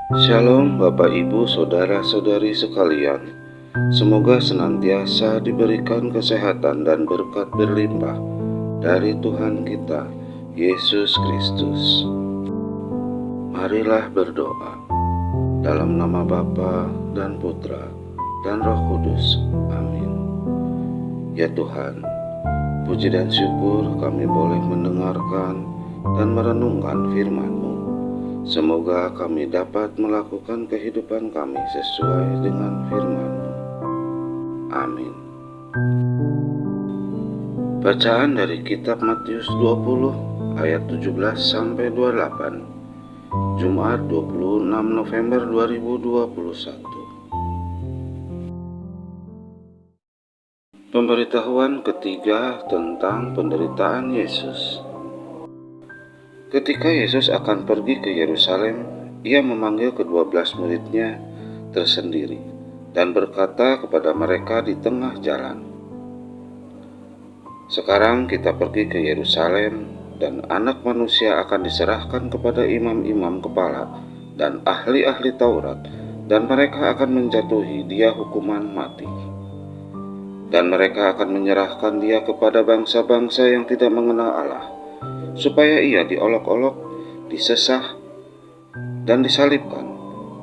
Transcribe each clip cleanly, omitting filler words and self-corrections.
Shalom Bapak Ibu Saudara-saudari sekalian. Semoga senantiasa diberikan kesehatan dan berkat berlimpah dari Tuhan kita, Yesus Kristus. Marilah berdoa. Dalam nama Bapa dan Putra dan Roh Kudus. Amin. Ya Tuhan, puji dan syukur kami boleh mendengarkan dan merenungkan firman-Mu. Semoga kami dapat melakukan kehidupan kami sesuai dengan firman-Mu. Amin. Bacaan dari kitab Matius 20 ayat 17-28, Jumat 26 November 2021. Pemberitahuan ketiga tentang penderitaan Yesus. Ketika Yesus akan pergi ke Yerusalem, ia memanggil ke-12 muridnya tersendiri dan berkata kepada mereka di tengah jalan, "Sekarang kita pergi ke Yerusalem, dan Anak Manusia akan diserahkan kepada imam-imam kepala dan ahli-ahli Taurat, dan mereka akan menjatuhi Dia hukuman mati. Dan mereka akan menyerahkan Dia kepada bangsa-bangsa yang tidak mengenal Allah, supaya Ia diolok-olok, disesah, dan disalibkan,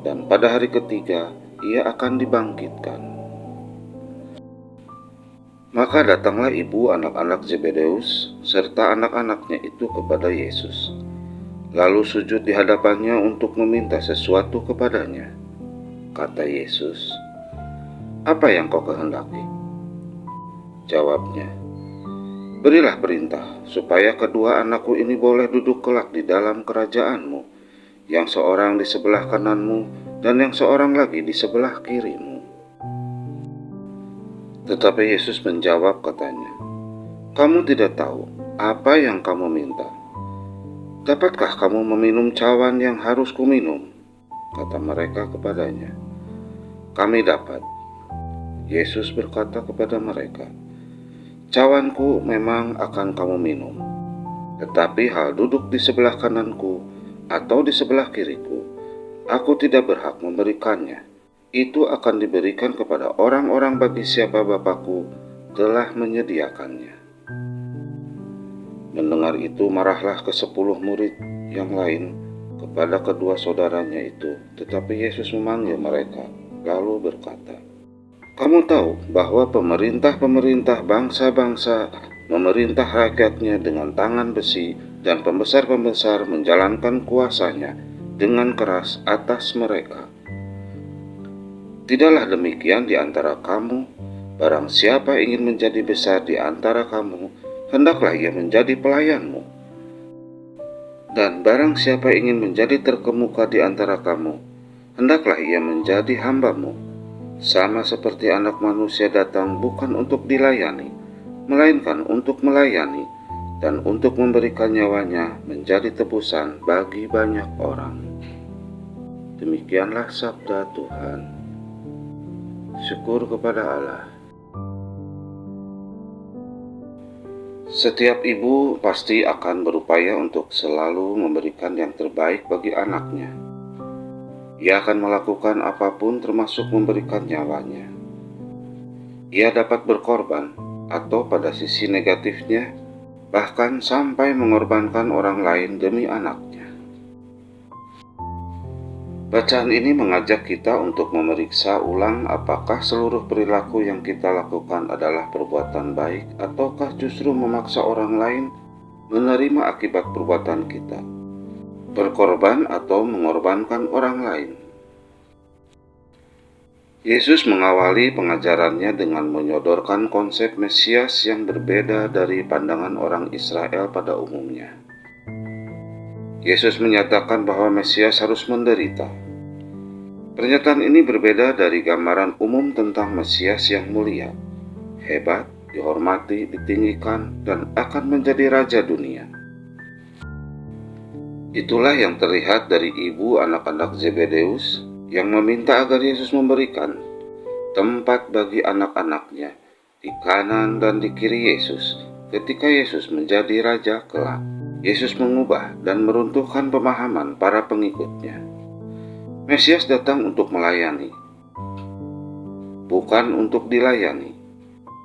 dan pada hari ketiga Ia akan dibangkitkan." Maka datanglah ibu anak-anak Zebedeus serta anak-anaknya itu kepada Yesus, lalu sujud di hadapannya untuk meminta sesuatu kepadanya. Kata Yesus, "Apa yang kau kehendaki?" Jawabnya, "Berilah perintah supaya kedua anakku ini boleh duduk kelak di dalam kerajaanmu, yang seorang di sebelah kananmu dan yang seorang lagi di sebelah kirimu." Tetapi Yesus menjawab katanya, "Kamu tidak tahu apa yang kamu minta. Dapatkah kamu meminum cawan yang harus kuminum?" Kata mereka kepadanya, "Kami dapat." Yesus berkata kepada mereka, "Cawanku memang akan kamu minum, tetapi hal duduk di sebelah kananku atau di sebelah kiriku, aku tidak berhak memberikannya. Itu akan diberikan kepada orang-orang bagi siapa Bapakku telah menyediakannya." Mendengar itu marahlah ke-10 murid yang lain kepada kedua saudaranya itu. Tetapi Yesus memanggil mereka, lalu berkata, "Kamu tahu bahwa pemerintah-pemerintah bangsa-bangsa memerintah rakyatnya dengan tangan besi, dan pembesar-pembesar menjalankan kuasanya dengan keras atas mereka. Tidaklah demikian di antara kamu. Barang siapa ingin menjadi besar di antara kamu, hendaklah ia menjadi pelayanmu. Dan barang siapa ingin menjadi terkemuka di antara kamu, hendaklah ia menjadi hambamu. Sama seperti Anak Manusia datang bukan untuk dilayani, melainkan untuk melayani, dan untuk memberikan nyawanya menjadi tebusan bagi banyak orang." Demikianlah sabda Tuhan. Syukur kepada Allah. Setiap ibu pasti akan berupaya untuk selalu memberikan yang terbaik bagi anaknya. Ia akan melakukan apapun termasuk memberikan nyawanya. Ia dapat berkorban, atau pada sisi negatifnya, bahkan sampai mengorbankan orang lain demi anaknya. Bacaan ini mengajak kita untuk memeriksa ulang apakah seluruh perilaku yang kita lakukan adalah perbuatan baik, ataukah justru memaksa orang lain menerima akibat perbuatan kita, berkorban atau mengorbankan orang lain. Yesus mengawali pengajarannya dengan menyodorkan konsep Mesias yang berbeda dari pandangan orang Israel pada umumnya. Yesus menyatakan bahwa Mesias harus menderita. Pernyataan ini berbeda dari gambaran umum tentang Mesias yang mulia, hebat, dihormati, ditinggikan, dan akan menjadi raja dunia. Itulah yang terlihat dari ibu anak-anak Zebedeus yang meminta agar Yesus memberikan tempat bagi anak-anaknya di kanan dan di kiri Yesus ketika Yesus menjadi raja kelak. Yesus mengubah dan meruntuhkan pemahaman para pengikutnya. Mesias datang untuk melayani, bukan untuk dilayani.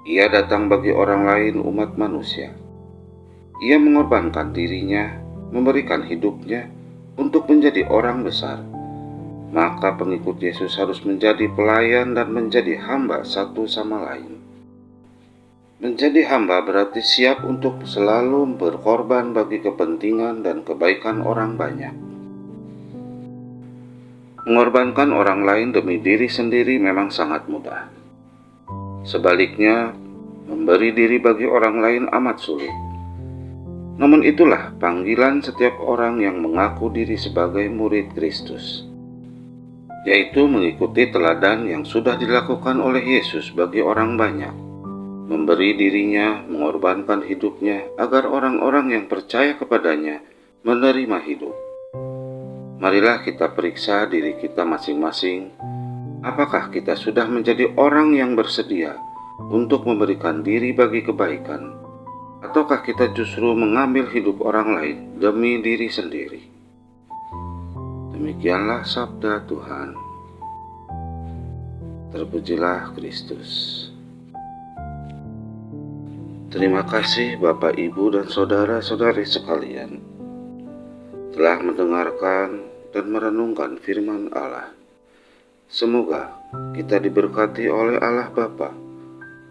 Ia datang bagi orang lain, umat manusia. Ia mengorbankan dirinya, memberikan hidupnya untuk menjadi orang besar. Maka pengikut Yesus harus menjadi pelayan dan menjadi hamba satu sama lain. Menjadi hamba berarti siap untuk selalu berkorban bagi kepentingan dan kebaikan orang banyak. Mengorbankan orang lain demi diri sendiri memang sangat mudah. Sebaliknya, memberi diri bagi orang lain amat sulit. Namun itulah panggilan setiap orang yang mengaku diri sebagai murid Kristus, yaitu mengikuti teladan yang sudah dilakukan oleh Yesus bagi orang banyak, memberi dirinya, mengorbankan hidupnya agar orang-orang yang percaya kepadanya menerima hidup. Marilah kita periksa diri kita masing-masing, apakah kita sudah menjadi orang yang bersedia untuk memberikan diri bagi kebaikan, ataukah kita justru mengambil hidup orang lain demi diri sendiri. Demikianlah sabda Tuhan. Terpujilah Kristus. Terima kasih Bapak, Ibu, dan saudara-saudari sekalian telah mendengarkan dan merenungkan firman Allah. Semoga kita diberkati oleh Allah Bapa,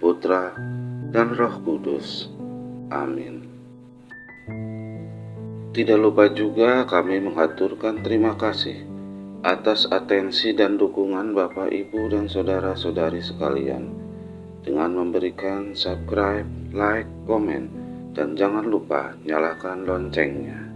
Putra, dan Roh Kudus. Amin. Tidak lupa juga kami mengaturkan terima kasih atas atensi dan dukungan Bapak, Ibu, dan saudara-saudari sekalian dengan memberikan subscribe, like, komen, dan jangan lupa nyalakan loncengnya.